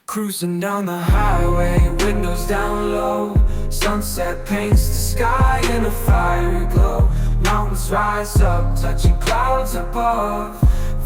Cruising down the highway, windows down low. Sunset paints the sky in a fiery glow. Mountains rise up, touching clouds above.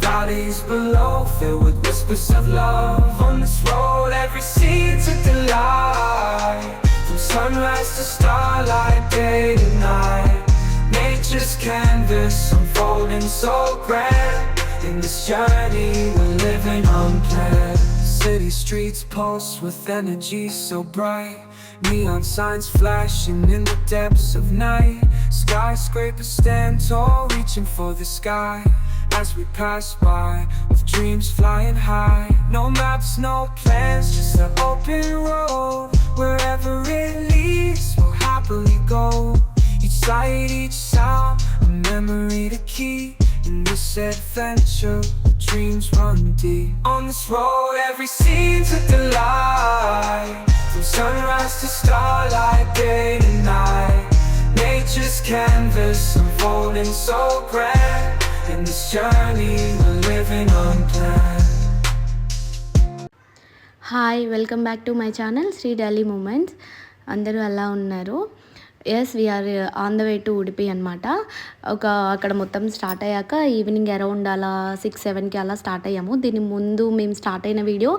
Valleys below, filled with whispers of love. On this road, every scene's a delight. From sunrise to starlight, day to night. Nature's canvas unfolding so grand. In this journey, we're living unplanned. City streets pulse with energy so bright. Neon signs flashing in the depths of night. Skyscrapers stand tall, reaching for the sky. As we pass by, with dreams flying high. No maps, no plans, just an open road. Wherever it leads, we'll happily go. Each sight, each sound, a memory to keep. In this adventure, dreams run deep. On this road, every scene's a delight. From sunrise to starlight, day to night. Nature's canvas unfolding so grand. In this journey, we're living unplanned. Hi welcome back to my channel Shri Delhi moments. అందరూ ఎలా ఉన్నారు? Yes we're on the way to Udupi అనమాట. అక్కడ మొత్తం start అయ్యాక evening around అలా 6-7కి అలా start అయ్యాము. దీని ముందు మేము స్టార్ట్ అయిన వీడియో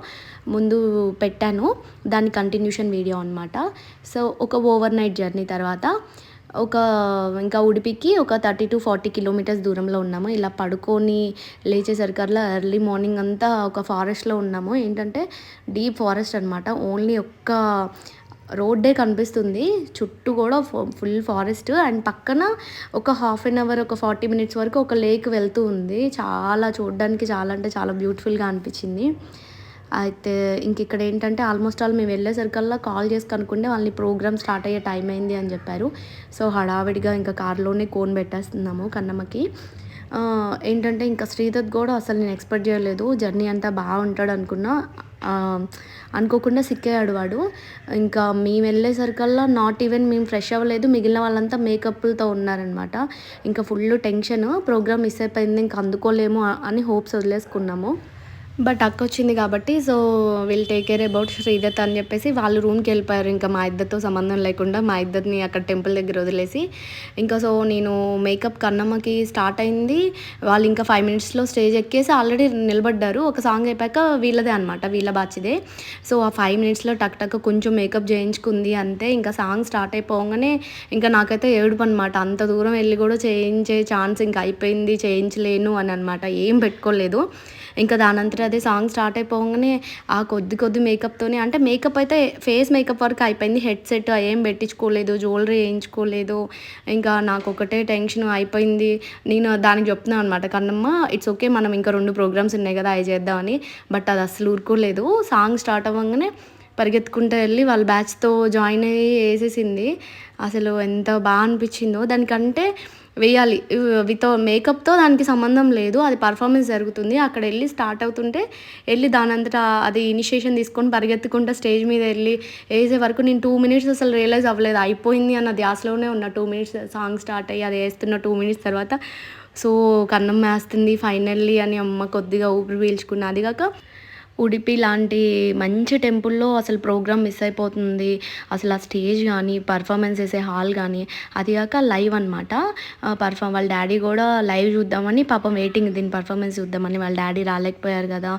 ముందు పెట్టాను, దాని కంటిన్యూషన్ వీడియో అనమాట. సో ఒక ఓవర్ నైట్ జర్నీ తర్వాత ఇంకా ఉడిపికి ఒక 30-40 కిలోమీటర్స్ దూరంలో ఉన్నాము. ఇలా పడుకొని లేచేసరికల్లా ఎర్లీ మార్నింగ్ అంతా ఒక ఫారెస్ట్లో ఉన్నాము. ఏంటంటే డీప్ ఫారెస్ట్ అనమాట. ఓన్లీ ఒక్క రోడ్డే కనిపిస్తుంది, చుట్టూ కూడా ఫుల్ ఫారెస్ట్. అండ్ పక్కన ఒక హాఫ్ అన్ అవర్ ఒక 40 మినిట్స్ వరకు ఒక లేక్ వెళ్తూ ఉంది. చాలా చూడడానికి చాలా అంటే చాలా బ్యూటిఫుల్గా అనిపించింది. అయితే ఇంక ఇక్కడ ఏంటంటే ఆల్మోస్ట్ ఆల్ మేము వెళ్ళేసరికల్లా కాల్ చేసి కనుక్కుంటే వాళ్ళని ప్రోగ్రామ్ స్టార్ట్ అయ్యే టైం అయింది అని చెప్పారు. సో హడావిడిగా ఇంకా కార్లోనే కోన్ పెట్టేస్తున్నాము కన్నమ్మకి. ఏంటంటే ఇంకా శ్రీదత్ కూడా అసలు నేను ఎక్స్పెక్ట్ చేయలేదు, జర్నీ అంతా బాగుంటాడు అనుకున్నా. అనుకోకుండా సిక్కయ్యాడు వాడు. ఇంకా మేము వెళ్ళేసరికల్లా నాట్ ఈవెన్ మేము ఫ్రెష్ అవ్వలేదు, మిగిలిన వాళ్ళంతా మేకప్లతో ఉన్నారనమాట. ఇంకా ఫుల్ టెన్షన్, ప్రోగ్రామ్ మిస్ అయిపోయింది, ఇంకా అందుకోలేము అని హోప్స్ వదిలేసుకున్నాము. బట్ అక్క వచ్చింది కాబట్టి so will take care about Sridath అని చెప్పేసి వాళ్ళు రూమ్కి వెళ్ళిపోయారు. ఇంకా మా ఇద్దరితో సంబంధం లేకుండా మా ఇద్దరిని అక్కడ టెంపుల్ దగ్గర వదిలేసి ఇంకా సో నేను మేకప్ కన్నమ్మకి స్టార్ట్ అయింది. వాళ్ళు ఇంకా 5 మినిట్స్లో స్టేజ్ ఎక్కేసి ఆల్రెడీ నిలబడ్డారు. ఒక సాంగ్ అయిపోయాక వీళ్ళదే అనమాట, వీళ్ళ బాచిదే. సో ఆ 5 మినిట్స్లో టక్ కొంచెం మేకప్ చేయించుకుంది అంతే. ఇంకా సాంగ్ స్టార్ట్ అయిపోగానే ఇంకా నాకైతే ఏడుపు అనమాట. అంత దూరం వెళ్ళి కూడా చేయించే ఛాన్స్ ఇంకా అయిపోయింది, చేయించలేను అని అనమాట. ఏం పెట్టుకోలేదు. ఇంకా దానంతట అదే సాంగ్ స్టార్ట్ అయిపోగానే ఆ కొద్ది మేకప్తోనే, అంటే మేకప్ అయితే ఫేస్ మేకప్ వరకు అయిపోయింది. హెడ్సెట్ ఏం పెట్టించుకోలేదు, జ్యువెలరీ వేయించుకోలేదు. ఇంకా నాకు ఒకటే టెన్షన్ అయిపోయింది. నేను దానికి చెప్తున్నాను అనమాట, కన్నమ్మ ఇట్స్ ఓకే, మనం ఇంకా 2 ప్రోగ్రామ్స్ ఉన్నాయి కదా అవి చేద్దామని. బట్ అది అసలు ఊరుకోలేదు. సాంగ్ స్టార్ట్ అవ్వగానే పరిగెత్తుకుంటూ వెళ్ళి వాళ్ళ బ్యాచ్తో జాయిన్ అయ్యి వేసేసింది. అసలు ఎంత బాగా అనిపించిందో. దానికంటే వేయాలి మేకప్తో దానికి సంబంధం లేదు, అది పర్ఫార్మెన్స్ జరుగుతుంది. అక్కడ వెళ్ళి స్టార్ట్ అవుతుంటే వెళ్ళి దానంతటా అది ఇనిషియేషన్ తీసుకొని పరిగెత్తుకుంటూ స్టేజ్ మీద వెళ్ళి వేసే వరకు నేను 2 మినిట్స్ అసలు రియలైజ్ అవ్వలేదు, అయిపోయింది అన్న ధ్యాసలోనే ఉన్న. 2 మినిట్స్ సాంగ్ స్టార్ట్ అయ్యి అది వేస్తున్న 2 మినిట్స్ తర్వాత సో కన్నం వేస్తుంది ఫైనల్లీ అని అమ్మ కొద్దిగా ఊపిరి పీల్చుకున్న. అది కాక ఉడిపి లాంటి మంచి టెంపుల్లో అసలు ప్రోగ్రామ్ మిస్ అయిపోతుంది. అసలు ఆ స్టేజ్ కానీ పర్ఫార్మెన్స్ చేసే హాల్ కానీ, అది కాక లైవ్ అనమాట. వాళ్ళ డాడీ కూడా లైవ్ చూద్దామని పాపం వెయిటింగ్, దీని పర్ఫార్మెన్స్ చూద్దామని. వాళ్ళ డాడీ రాలేకపోయారు కదా,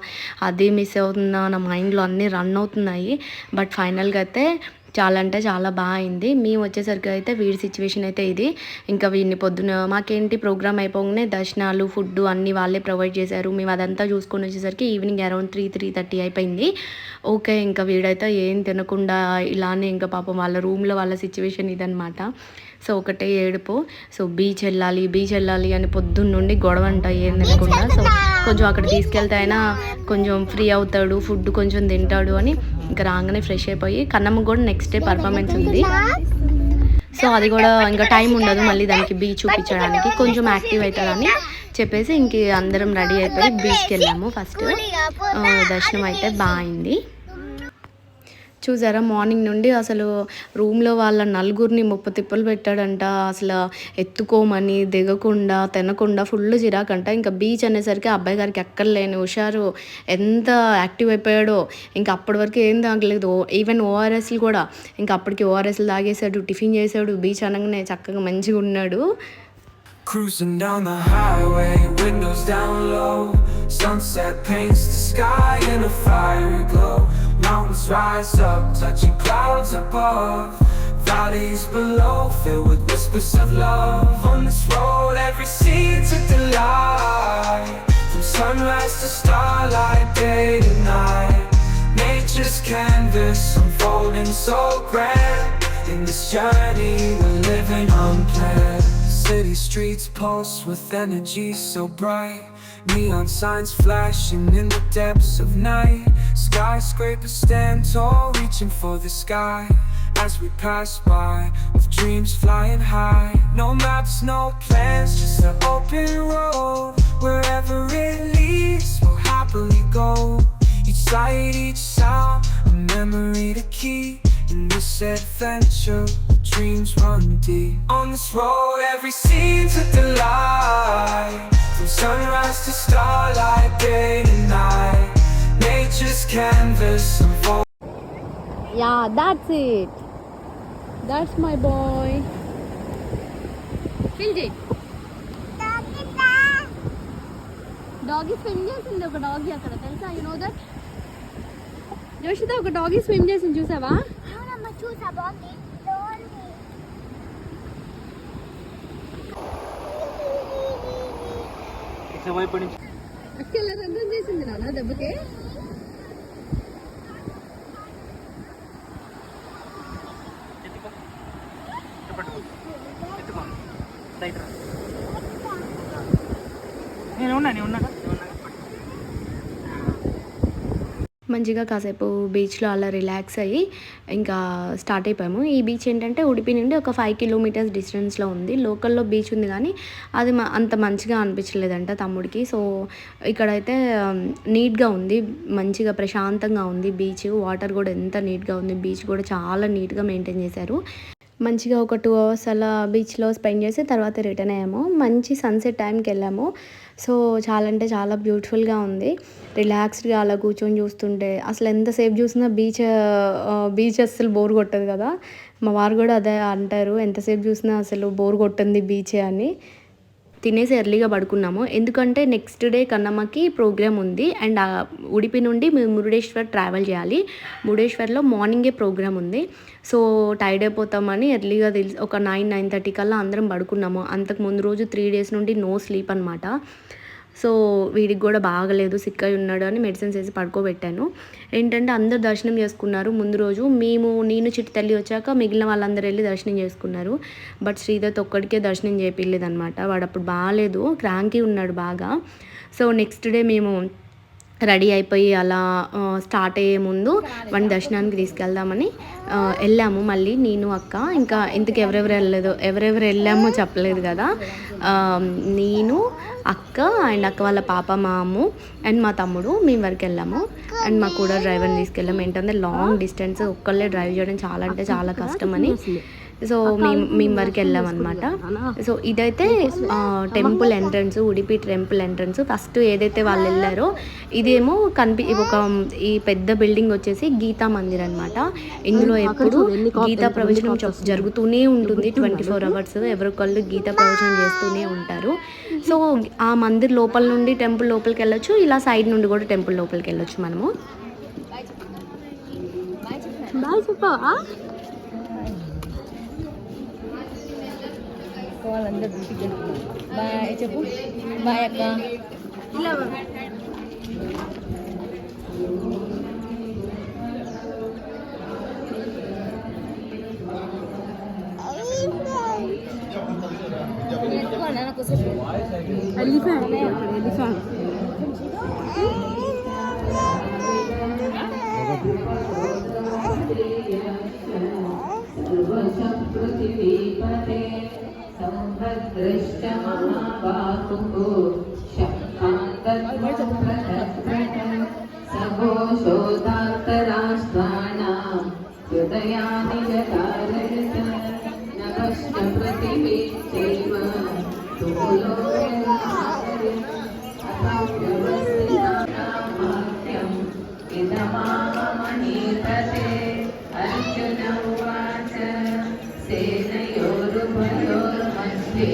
అది మిస్ అవుతుందా నా మైండ్లో అన్నీ రన్ అవుతున్నాయి. బట్ ఫైనల్గా అయితే చాలా అంటే చాలా బాగా అయింది. మేము వచ్చేసరికి అయితే వీడి సిచ్యువేషన్ అయితే ఇది. ఇంకా వీడిని పొద్దున మాకేంటి ప్రోగ్రామ్ అయిపోగానే దర్శనాలు, ఫుడ్ అన్నీ వాళ్ళే ప్రొవైడ్ చేశారు. మేము అదంతా చూసుకొని వచ్చేసరికి ఈవినింగ్ అరౌండ్ 3-3:30 అయిపోయింది. ఓకే, ఇంకా వీడైతే ఏం తినకుండా ఇలానే ఇంకా పాపం వాళ్ళ రూమ్లో వాళ్ళ సిచ్యువేషన్ ఇదనమాట. సో ఒకటే ఏడుపు. సో బీచ్ వెళ్ళాలి అని పొద్దున్న నుండి గొడవ అంట ఏం తినకుండా. సో కొంచెం అక్కడ తీసుకెళ్తే అయినా కొంచెం ఫ్రీ అవుతాడు, ఫుడ్ కొంచెం తింటాడు అని ఇంకా రాగానే ఫ్రెష్ అయిపోయి, కన్నమ్మ కూడా నెక్స్ట్ డే పర్ఫార్మెన్స్ ఉంది. సో అది కూడా ఇంకా టైం ఉండదు మళ్ళీ దానికి బీచ్ చూపించడానికి, కొంచెం యాక్టివ్ అవుతారని చెప్పేసి ఇంక అందరం రెడీ అయిపోయి బీచ్కి వెళ్ళాము. ఫస్ట్ దర్శనం అయితే బాగా అయింది. చూసారా మార్నింగ్ నుండి అసలు రూమ్లో వాళ్ళ నలుగురిని ముప్పు తిప్పలు పెట్టాడంట. అసలు ఎత్తుకోమని దిగకుండా తినకుండా ఫుల్ చిరాకంట. ఇంకా బీచ్ అనేసరికి అబ్బాయి గారికి ఎక్కడ లేని హుషారు, ఎంత యాక్టివ్ అయిపోయాడో. ఇంకా అప్పటి వరకు ఏం తాగలేదు, ఈవెన్ ఓఆర్ఎస్లు కూడా. ఇంకా అప్పటికి ఓఆర్ఎస్లు తాగేశాడు, టిఫిన్ చేశాడు, బీచ్ అనగానే చక్కగా మంచిగా ఉన్నాడు. Cruising down the highway, windows down low. Sunset paints the sky in a fiery glow. Mountains rise up, touching clouds above. Valleys below, filled with whispers of love. On this road, every scene's a delight. From sunrise to starlight, day to night. Nature's canvas unfolding so grand. In this journey, we're living unplanned. City streets pulse with energy so bright. Neon signs flashing in the depths of night. Skyscrapers stand tall, reaching for the sky. As we pass by, with dreams flying high. No maps, no plans, just an open road. Wherever it leads, we'll happily go. Each sight, each sound, a memory to keep. In this adventure, dreams run deep. On this road, every scene's a delight. From sunrise to starlight, day to night. Nature's canvas unfold. Yeah, that's it. That's my boy. Filji. Doggy swim చేసింది, ఒక doggy అక్కడ తెలుసా? You know that? Joshitha, ఒక doggy swim చేసింది చూసావా? అక్కడ రంధ్రం చేసింది నాన్న దెబ్బకి. మంచిగా కాసేపు బీచ్లో అలా రిలాక్స్ అయ్యి ఇంకా స్టార్ట్ అయిపోయాము. ఈ బీచ్ ఏంటంటే ఉడిపి నుండి ఒక 5 కిలోమీటర్స్ డిస్టెన్స్లో ఉంది. లోకల్లో బీచ్ ఉంది కానీ అది అంత మంచిగా అనిపించలేదంట తమ్ముడికి. సో ఇక్కడైతే నీట్గా ఉంది, మంచిగా ప్రశాంతంగా ఉంది బీచ్. వాటర్ కూడా ఎంత నీట్గా ఉంది, బీచ్ కూడా చాలా నీట్గా మెయింటైన్ చేశారు. మంచిగా ఒక 2 అవర్స్ అలా బీచ్లో స్పెండ్ చేసి తర్వాత రిటర్న్ అయ్యాము. మంచి సన్సెట్ టైంకి వెళ్ళాము. సో చాలా అంటే చాలా బ్యూటిఫుల్గా ఉంది. రిలాక్స్డ్గా అలా కూర్చొని చూస్తుంటే అసలు ఎంతసేపు చూసినా బీచ్ అస్సలు బోర్ కొట్టదు కదా. మా వారు కూడా అదే అంటారు, ఎంతసేపు చూసినా అసలు బోర్ కొట్టింది బీచే అని. తినేసి ఎర్లీగా పడుకున్నాము, ఎందుకంటే నెక్స్ట్ డే కన్నమ్మకి ప్రోగ్రామ్ ఉంది. అండ్ ఉడిపి నుండి మేము మురుడేశ్వర్ ట్రావెల్ చేయాలి. మురుడేశ్వర్లో మార్నింగే ప్రోగ్రామ్ ఉంది. సో టైర్డ్ అయిపోతామని ఎర్లీగా ఒక 9-9:30 కల్లా అందరం పడుకున్నాము. అంతకు ముందు రోజు 3 days నుండి నో స్లీప్ అనమాట. సో వీడికి కూడా బాగలేదు, సిక్ అయి ఉన్నాడు అని మెడిసిన్స్ వేసి పడుకోబెట్టాను. ఏంటంటే అందరు దర్శనం చేసుకున్నారు ముందు రోజు. నేను చిట్టి తల్లి వచ్చాక మిగిలిన వాళ్ళందరూ వెళ్ళి దర్శనం చేసుకున్నారు. బట్ శ్రీదత్ ఒక్కడికే దర్శనం చేయలేదు అనమాట. వాడు అప్పుడు బాగాలేదు, క్రాంకీ ఉన్నాడు బాగా. సో నెక్స్ట్ డే మేము రెడీ అయిపోయి అలా స్టార్ట్ అయ్యే ముందు వాడిని దర్శనానికి తీసుకెళ్దామని వెళ్ళాము. మళ్ళీ నేను అక్క ఇంకా ఇంతకు ఎవరెవరు వెళ్ళామో చెప్పలేదు కదా. నేను అక్క అండ్ అక్క వాళ్ళ పాప, మా అమ్మ అండ్ మా తమ్ముడు మేము వరకు వెళ్ళాము. అండ్ మా కూడా డ్రైవర్ని తీసుకెళ్ళాము. ఏంటంటే లాంగ్ డిస్టెన్స్ ఒక్కళ్ళే డ్రైవ్ చేయడం చాలా అంటే చాలా కష్టం అని. సో మేము వరకు వెళ్ళాం అనమాట. సో ఇదైతే temple entrance, Udupi temple entrance. First ఏదైతే వాళ్ళు వెళ్ళారో ఇదేమో ఈ పెద్ద బిల్డింగ్ వచ్చేసి గీతా మందిర్ అనమాట. ఇందులో ఎప్పుడు గీతా ప్రవచనం జరుగుతూనే ఉంటుంది 24 hours. ఎవరికొళ్ళు గీతా ప్రవచనం చేస్తూనే ఉంటారు. సో ఆ మందిర్ లోపల నుండి టెంపుల్ లోపలికి వెళ్ళొచ్చు, ఇలా సైడ్ నుండి కూడా టెంపుల్ లోపలికి వెళ్ళొచ్చు మనము. బాయ్ చెప్పవా? వాళ్ళందరూ డ్యూటీకి వెళ్తున్నారు. బాయ్ చెప్పు. బాయ్ అక్క. ఇలా సంభద్రశ్చ మహాబాహుః శంఖాంతః సఘోషోదాత్తరాష్ట్రాణాం हृदयानि व्यधारयत न कष्टप्रतिवीक्षैव तुमुलो व्यवहारयत् अथव्यवस्थितानामाख्यम् इदमाममनीतते अर्जुन उवाच सेनयोरुभयोर्मध्ये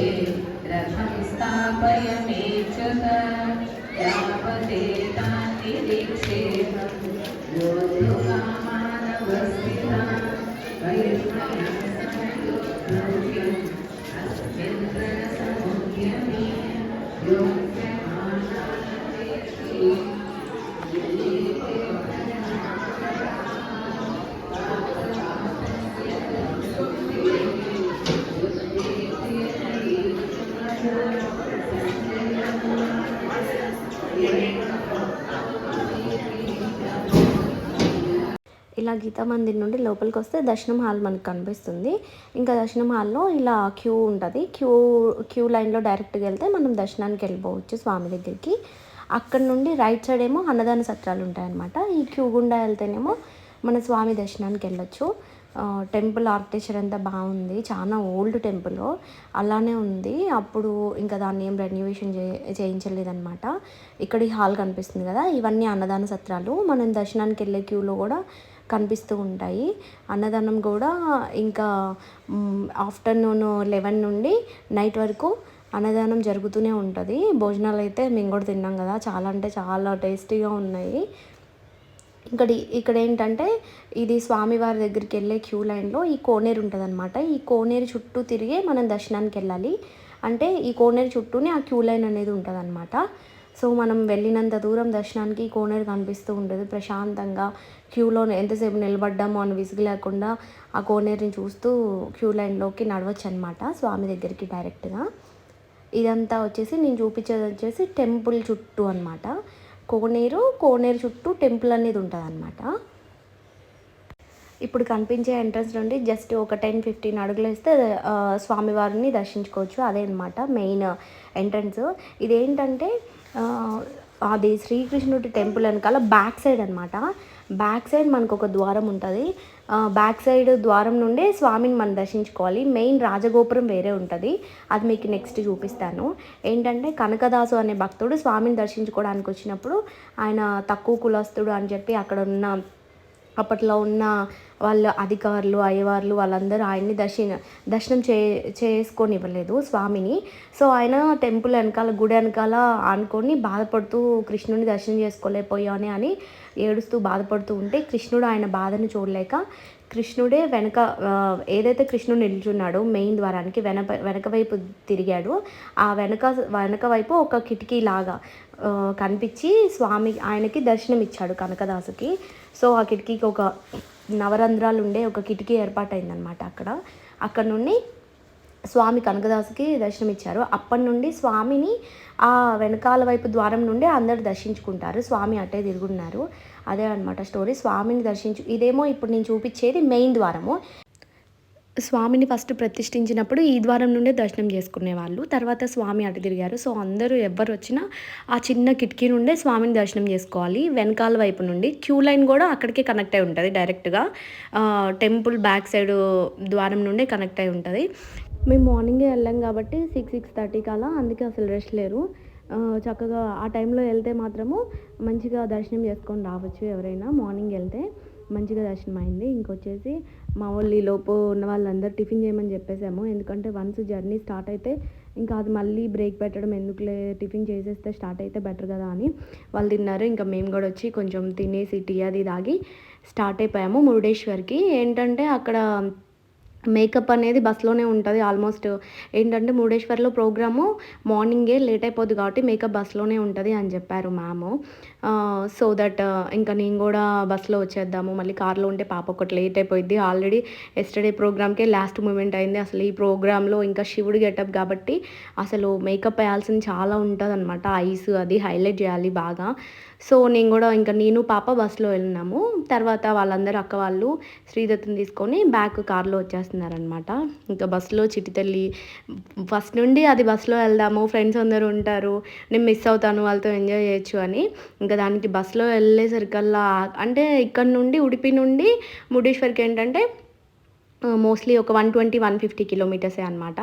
रथं स्थापयमेच्युत यावदेतान्निरीक्षेऽहं योद्धुकामानवस्थितान् वैर्मयसमयोद्धव्यम् अस्मिन् रणसमुद्यमे योग्यमानानवेक्षि ఇలా గీతా మందిర్ నుండి లోపలికి వస్తే దర్శనం హాల్ మనకు కనిపిస్తుంది. ఇంకా దర్శనం హాల్లో ఇలా క్యూ ఉంటుంది. క్యూ లైన్లో డైరెక్ట్గా వెళ్తే మనం దర్శనానికి వెళ్ళిపోవచ్చు స్వామి దగ్గరికి. అక్కడ నుండి రైట్ సైడ్ ఏమో అన్నదాన సత్రాలు ఉంటాయన్నమాట. ఈ క్యూ గుండా వెళ్తేనేమో మన స్వామి దర్శనానికి వెళ్ళొచ్చు. టెంపుల్ ఆర్కిటెక్చర్ అంతా బాగుంది. చాలా ఓల్డ్ టెంపుల్ అలానే ఉంది. అప్పుడు ఇంకా దాన్ని ఏం రెన్యువేషన్ చేయించలేదన్నమాట. ఇక్కడ ఈ హాల్ కనిపిస్తుంది కదా, ఇవన్నీ అన్నదాన సత్రాలు. మనం దర్శనానికి వెళ్ళే క్యూలో కూడా కనిపిస్తూ ఉంటాయి. అన్నదానం కూడా ఇంకా ఆఫ్టర్నూన్ 11 నుండి నైట్ వరకు అన్నదానం జరుగుతూనే ఉంటుంది. భోజనాలు అయితే మేము కూడా తిన్నాం కదా, చాలా అంటే చాలా టేస్టీగా ఉన్నాయి. ఇక్కడ ఏంటంటే ఇది స్వామివారి దగ్గరికి వెళ్ళే క్యూ లైన్లో ఈ కోనేరు ఉంటుంది అనమాట. ఈ కోనేరు చుట్టూ తిరిగే మనం దర్శనానికి వెళ్ళాలి. అంటే ఈ కోనేరు చుట్టూనే ఆ క్యూ లైన్ అనేది ఉంటుంది అనమాట. సో మనం వెళ్ళినంత దూరం దర్శనానికి కోనేరు కనిపిస్తూ ఉంటుంది. ప్రశాంతంగా క్యూలో ఎంతసేపు నిలబడ్డామో అని విసుగు లేకుండా ఆ కోనేరుని చూస్తూ క్యూ లైన్లోకి నడవచ్చు అనమాట స్వామి దగ్గరికి డైరెక్ట్గా. ఇదంతా వచ్చేసి నేను చూపించేది వచ్చేసి టెంపుల్ చుట్టూ అనమాట. కోనేరు చుట్టూ టెంపుల్ అనేది ఉంటుంది అనమాట. ఇప్పుడు కనిపించే ఎంట్రన్స్ నుండి జస్ట్ ఒక 10-15 అడుగులు వేస్తే స్వామివారిని దర్శించుకోవచ్చు. అదే అనమాట మెయిన్ ఎంట్రన్స్. ఇదేంటంటే అది శ్రీకృష్ణుడి టెంపుల్ వెనకాల బ్యాక్ సైడ్ అనమాట. బ్యాక్ సైడ్ మనకు ఒక ద్వారం ఉంటుంది. బ్యాక్ సైడ్ ద్వారం నుండే స్వామిని మనం దర్శించుకోవాలి. మెయిన్ రాజగోపురం వేరే ఉంటుంది, అది మీకు నెక్స్ట్ చూపిస్తాను. ఏంటంటే కనకదాసు అనే భక్తుడు స్వామిని దర్శించుకోవడానికి వచ్చినప్పుడు ఆయన తక్కువ కులస్తుడు అని చెప్పి అక్కడ ఉన్న అప్పట్లో ఉన్న వాళ్ళ అధికారులు అయ్యవార్లు వాళ్ళందరూ ఆయన్ని దర్శనం చేసుకొని ఇవ్వలేదు స్వామిని. సో ఆయన టెంపుల్ వెనకాల గుడి వెనకాల ఆనుకొని బాధపడుతూ కృష్ణుని దర్శనం చేసుకోలేకపోయానే అని ఏడుస్తూ బాధపడుతూ ఉంటే కృష్ణుడు ఆయన బాధను చూడలేక కృష్ణుడే ఏదైతే కృష్ణుడు నిల్చున్నాడో మెయిన్ ద్వారానికి వెనక వైపు తిరిగాడు. ఆ వెనక వైపు ఒక కిటికీ లాగా కనిపించి స్వామి ఆయనకి దర్శనం ఇచ్చాడు కనకదాసుకి. సో ఆ కిటికీకి ఒక నవరంధ్రాలు ఉండే ఒక కిటికీ ఏర్పాటైందనమాట. అక్కడ నుండి స్వామి కనకదాసుకి దర్శనం ఇచ్చారు. అప్పటి నుండి స్వామిని ఆ వెనకాల వైపు ద్వారం నుండి అందరు దర్శించుకుంటారు. స్వామి అట్టే తిరుగున్నారు. అదే అనమాట స్టోరీ. స్వామిని ఇదేమో ఇప్పుడు నేను చూపించేది మెయిన్ ద్వారము. స్వామిని ఫస్ట్ ప్రతిష్ఠించినప్పుడు ఈ ద్వారం నుండే దర్శనం చేసుకునేవాళ్ళు. తర్వాత స్వామి అటు తిరిగారు. సో అందరూ ఎవరు వచ్చినా ఆ చిన్న కిటికీ నుండే స్వామిని దర్శనం చేసుకోవాలి. వెనకాల వైపు నుండి క్యూ లైన్ కూడా అక్కడికే కనెక్ట్ అయి ఉంటుంది. డైరెక్ట్గా టెంపుల్ బ్యాక్ సైడ్ ద్వారం నుండే కనెక్ట్ అయి ఉంటుంది. మేము మార్నింగే వెళ్ళాం కాబట్టి 6-6:30 కలా, అందుకే అసలు రెస్ట్ లేరు. చక్కగా ఆ టైంలో వెళ్తే మాత్రము మంచిగా దర్శనం చేసుకొని రావచ్చు. ఎవరైనా మార్నింగ్ వెళ్తే మంచిగా దర్శనం అయింది. ఇంకొచ్చేసి మా వాళ్ళు ఈలోపు ఉన్న వాళ్ళందరూ టిఫిన్ చేయమని చెప్పేసాము. ఎందుకంటే వన్స్ జర్నీ స్టార్ట్ అయితే ఇంకా అది మళ్ళీ బ్రేక్ పెట్టడం ఎందుకులే, టిఫిన్ చేసేస్తే స్టార్ట్ అయితే బెటర్ కదా అని వాళ్ళు తిన్నారు. ఇంకా మేము కూడా వచ్చి కొంచెం తినేసి టీ అది తాగి స్టార్ట్ అయిపోయాము మురుడేశ్వర్కి. ఏంటంటే అక్కడ మేకప్ అనేది బస్లోనే ఉంటుంది. ఆల్మోస్ట్ ఏంటంటే మురుడేశ్వర్లో ప్రోగ్రాము మార్నింగే లేట్ అయిపోద్ది కాబట్టి మేకప్ బస్లోనే ఉంటుంది అని చెప్పారు మ్యామ్. సో దట్ ఇంకా నేను కూడా బస్లో వచ్చేద్దాము, మళ్ళీ కార్లో ఉంటే పాప ఒకటి లేట్ అయిపోయింది. ఆల్రెడీ ఎస్టర్డే ప్రోగ్రామ్కే లాస్ట్ మూమెంట్ అయింది. అసలు ఈ ప్రోగ్రాంలో ఇంకా శివుడు గెటప్ కాబట్టి అసలు మేకప్ వేయాల్సింది చాలా ఉంటుంది అనమాట. ఐస్ అది హైలైట్ చేయాలి బాగా. సో నేను పాప బస్సులో వెళ్ళినాము. తర్వాత వాళ్ళందరూ అక్క వాళ్ళు శ్రీదత్తుని తీసుకొని బ్యాక్ కార్లో వచ్చేస్తున్నారనమాట. ఇంకా బస్సులో చిట్టి తల్లి ఫస్ట్ నుండి అది బస్సులో వెళ్దాము, ఫ్రెండ్స్ అందరూ ఉంటారు, నేను మిస్ అవుతాను, వాళ్ళతో ఎంజాయ్ చేయొచ్చు అని ఇంకా దానికి బస్సులో వెళ్ళేసరికల్లా అంటే ఇక్కడ నుండి ఉడిపి నుండి మురుడేశ్వర్కి ఏంటంటే మోస్ట్లీ ఒక 120-150 కిలోమీటర్సే అనమాట.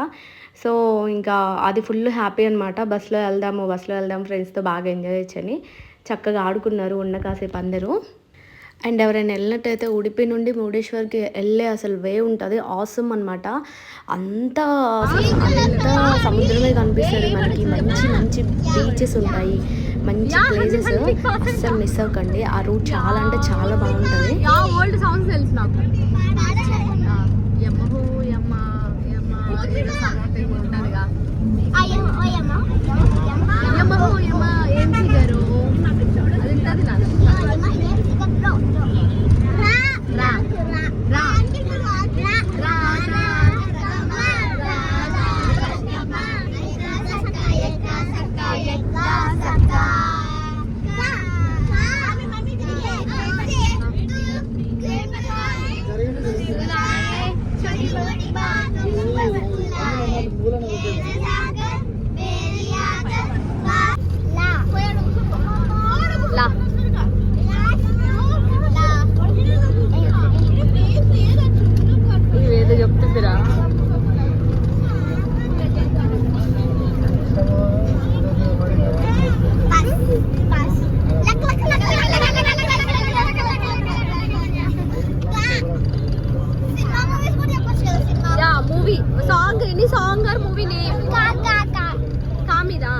సో ఇంకా అది ఫుల్ హ్యాపీ అనమాట. బస్సులో వెళ్దాం ఫ్రెండ్స్తో బాగా ఎంజాయ్ చేయొచ్చని. చక్కగా ఆడుకున్నారు ఉన్న కాసేపు అందరూ. అండ్ ఎవరైనా వెళ్ళినట్టయితే ఉడిపి నుండి మురుడేశ్వర్కి వెళ్ళే అసలు వే ఉంటుంది, ఆసమ్ అనమాట. అంతా సముద్రమే కనిపిస్తుంది మనకి. మంచి మంచి బీచెస్ ఉంటాయి, మంచి ప్లేసెస్. అస్సలు మిస్ అవ్వకండి. ఆ రూట్ చాలా అంటే చాలా బాగుంటుంది. ఓల్డ్ సాంగ్స్ తెలుసు నాకు. ఇవేదో చెప్తుందిరా. Movie song any song or movie name కామిదా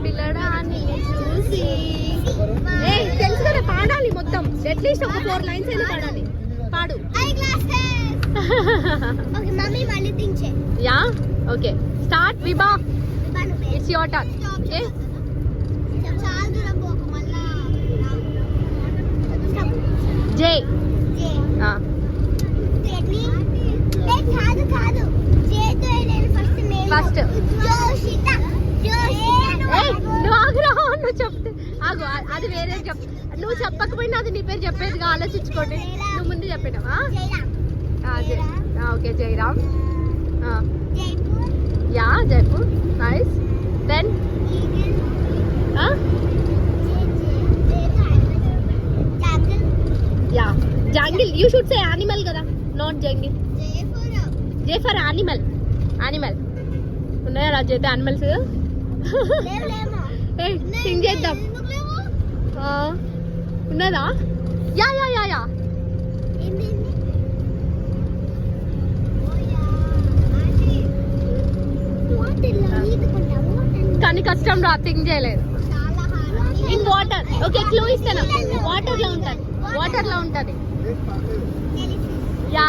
పిల్లడాన్ని చూసి తెలుసు కదా, పాడాలి మొత్తం. అట్లీస్ట్ ఒక 4 లైన్స్ అయినా పాడాలి. పాడు. Yeah okay start. Vibha it's your turn. Okay J first నువ్వు చెప్తే ఆగు, అది వేరే చెప్. నువ్వు చెప్పకపోయినా అది నీ పేరు చెప్పేదిగా, ఆలోచించుకోండి. నువ్వు ముందు చెప్పేటవా? Okay Jayaram. Yeah Jaipur. Nice. Then yeah jungle. You should say animal కదా, not jungle. J for animal. Animal ఉన్నాయా రాజు అయితే యానిమల్స్? సింగ్ చేద్దాం. ఉన్నదా? యా యా యా యా కానీ కష్టం రా, థింక్ చేయలేదు. In water. ఓకే క్లూ ఇస్తాను. వాటర్ లో ఉంటుంది. వాటర్ లో ఉంటుంది. Yeah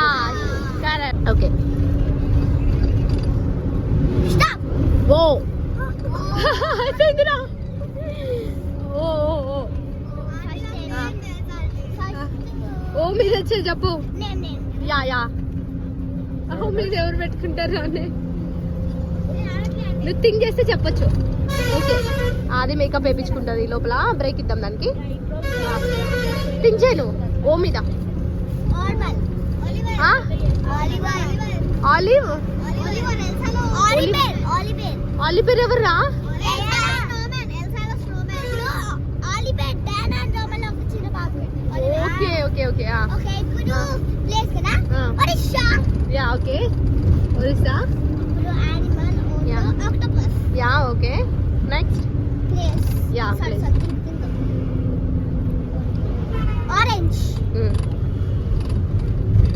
correct. ఓకే ఓ అయిపోయిందిరా. ఓ ఓ మీద వచ్చే చెప్పు. యా యా ఓ మీద ఎవరు పెట్టుకుంటారు అని నువ్వు థింక్ చేస్తే చెప్పొచ్చు. ఓకే అది మేకప్ వేయించుకుంటుంది లోపల. బ్రేక్ ఇద్దాం దానికి. థింక్ చేయను. ఓ మీద ఆలివ్. ఆలివేర్ ఎవర్రా? Okay okay okay yeah okay Orissa. Yeah okay next. Yeah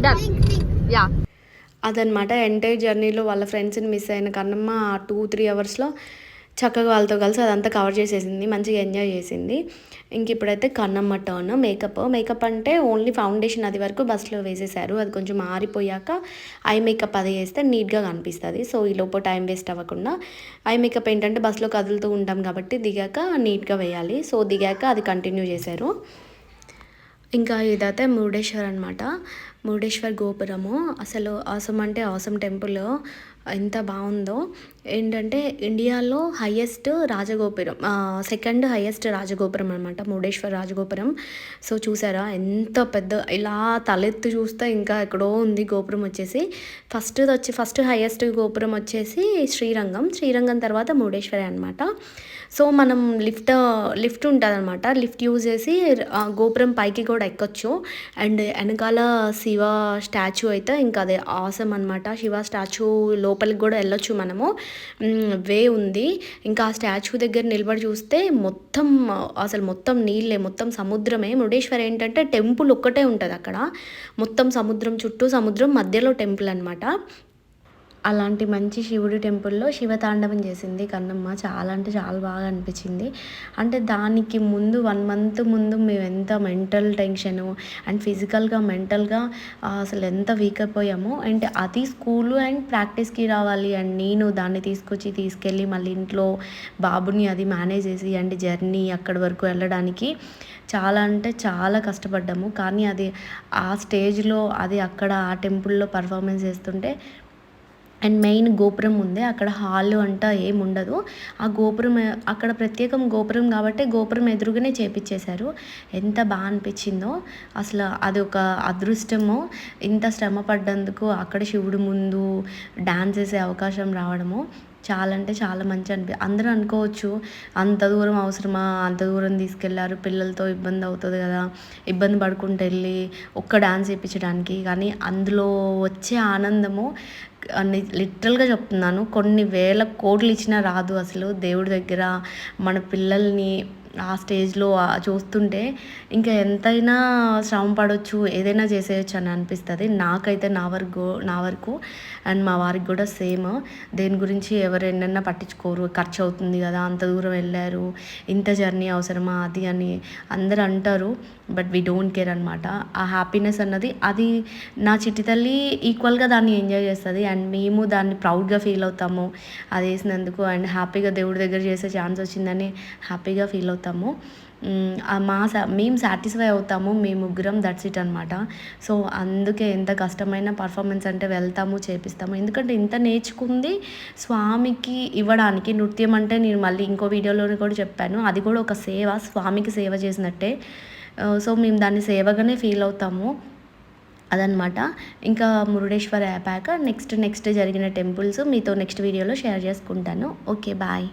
done. Yeah అదనమాట ఎంటైర్ జర్నీలో వాళ్ళ ఫ్రెండ్స్ని మిస్ అయిన కన్నమ్మ 2-3 అవర్స్లో చక్కగా వాళ్ళతో కలిసి అదంతా కవర్ చేసేసింది, మంచిగా ఎంజాయ్ చేసింది. ఇంక ఇప్పుడైతే కన్నమ్మ టర్న్. మేకప్ అంటే ఓన్లీ ఫౌండేషన్ అది వరకు బస్సులో వేసేసారు. అది కొంచెం ఆరిపోయాక ఐ మేకప్ అది వేస్తే నీట్గా కనిపిస్తుంది. సో ఈ లోపు టైం వేస్ట్ అవ్వకుండా ఐ మేకప్ ఏంటంటే బస్సులో కదులుతూ ఉంటాం కాబట్టి దిగాక నీట్గా వేయాలి. సో దిగాక అది కంటిన్యూ చేశారు. ఇంకా ఇదైతే మురుడేశ్వర్ అనమాట. మురుడేశ్వర్ గోపురము అసలు ఆసమ్ అంటే ఆసమ్ టెంపుల్. ఎంత బాగుందో. ఏంటంటే ఇండియాలో హైయెస్ట్ రాజగోపురం, సెకండ్ హైయెస్ట్ రాజగోపురం అనమాట మురుడేశ్వర రాజగోపురం. సో చూసారా ఎంత పెద్ద, ఇలా తలెత్తి చూస్తే ఇంకా ఎక్కడో ఉంది గోపురం వచ్చేసి. ఫస్ట్ హైయెస్ట్ గోపురం వచ్చేసి శ్రీరంగం తర్వాత మురుడేశ్వరి అనమాట. సో మనం లిఫ్ట్ ఉంటుంది అనమాట. లిఫ్ట్ యూజ్ చేసి గోపురం పైకి కూడా ఎక్కొచ్చు. అండ్ వెనకాల శివ స్టాచ్యూ అయితే ఇంకా అదే ఆసమ్ అనమాట. శివ స్టాచ్యూ లోపలికి కూడా వెళ్ళొచ్చు మనము, వే ఉంది. ఇంకా ఆ స్టాచ్యూ దగ్గర నిలబడి చూస్తే మొత్తం నీళ్ళే, మొత్తం సముద్రమే. మురుడేశ్వర్ ఏంటంటే టెంపుల్ ఒక్కటే ఉంటుంది అక్కడ, మొత్తం సముద్రం చుట్టూ, సముద్రం మధ్యలో టెంపుల్ అనమాట. అలాంటి మంచి శివుడి టెంపుల్లో శివతాండవం చేసింది కన్నమ్మ. చాలా అంటే చాలా బాగా అనిపించింది. అంటే దానికి ముందు 1 month ముందు మేము ఎంత మెంటల్ టెన్షను అండ్ ఫిజికల్గా మెంటల్గా అసలు ఎంత వీక్ అయిపోయామో. అంటే అది స్కూలు అండ్ ప్రాక్టీస్కి రావాలి, అండ్ నేను దాన్ని తీసుకెళ్ళి మళ్ళీ ఇంట్లో బాబుని అది మేనేజ్ చేసి అండ్ జర్నీ అక్కడి వరకు వెళ్ళడానికి చాలా అంటే చాలా కష్టపడ్డాము. కానీ అది ఆ స్టేజ్లో అది అక్కడ ఆ టెంపుల్లో పర్ఫార్మెన్స్ చేస్తుంటే, అండ్ మెయిన్ గోపురం ఉంది అక్కడ, హాల్ అంటా ఏమి ఉండదు. ఆ గోపురం అక్కడ ప్రత్యేకం గోపురం కాబట్టి గోపురం ఎదురుగానే చేపించేశారు. ఎంత బాగా అనిపించిందో అసలు, అది ఒక అదృష్టము. ఇంత శ్రమ పడ్డందుకు అక్కడ శివుడు ముందు డాన్స్ చేసే అవకాశం రావడము చాలా అంటే చాలా మంచి అందరూ అనుకోవచ్చు, అంత దూరం అవసరమా, అంత దూరం తీసుకెళ్లారు, పిల్లలతో ఇబ్బంది అవుతుంది కదా, ఇబ్బంది పడుకుంటూ వెళ్ళి ఒక్క డాన్స్ చేయించడానికి. కానీ అందులో వచ్చే ఆనందము లిటరల్గా చెప్తున్నాను, కొన్ని వేల కోట్లు ఇచ్చినా రాదు అసలు. దేవుడి దగ్గర మన పిల్లల్ని ఆ స్టేజ్లో చూస్తుంటే ఇంకా ఎంతైనా శ్రమ పడవచ్చు, ఏదైనా చేసేయచ్చు అని అనిపిస్తుంది నాకైతే. నా వరకు అండ్ మా వారికి కూడా సేమ్. దేని గురించి ఎవరు ఎన్నైనా పట్టించుకోరు, ఖర్చు అవుతుంది కదా, అంత దూరం వెళ్ళారు, ఇంత జర్నీ అవసరమా అది అని అందరు అంటారు. బట్ వీ డోంట్ కేర్ అనమాట. ఆ హ్యాపీనెస్ అన్నది అది నా చిట్టి తల్లి ఈక్వల్గా దాన్ని ఎంజాయ్ చేస్తుంది. అండ్ మేము దాన్ని ప్రౌడ్గా ఫీల్ అవుతాము అది వేసినందుకు. అండ్ హ్యాపీగా దేవుడి దగ్గర చేసే ఛాన్స్ వచ్చిందని హ్యాపీగా ఫీల్ అవుతాము. మేము సాటిస్ఫై అవుతాము, మేము ముగ్గురం, దట్స్ ఇట్ అనమాట. సో అందుకే ఎంత కష్టమైన పర్ఫార్మెన్స్ అంటే వెళ్తాము, చేపిస్తాము. ఎందుకంటే ఇంత నేర్చుకుంది స్వామికి ఇవ్వడానికి. నృత్యం అంటే నేను మళ్ళీ ఇంకో వీడియోలోనే కూడా చెప్పాను, అది కూడా ఒక సేవ, స్వామికి సేవ చేసినట్టే. సో మేము దాన్ని సేవగానే ఫీల్ అవుతాము అదనమాట. ఇంకా మురుడేశ్వర్ అయిపోయాక నెక్స్ట్ జరిగిన టెంపుల్స్ మీతో నెక్స్ట్ వీడియోలో షేర్ చేసుకుంటాను. Okay, bye.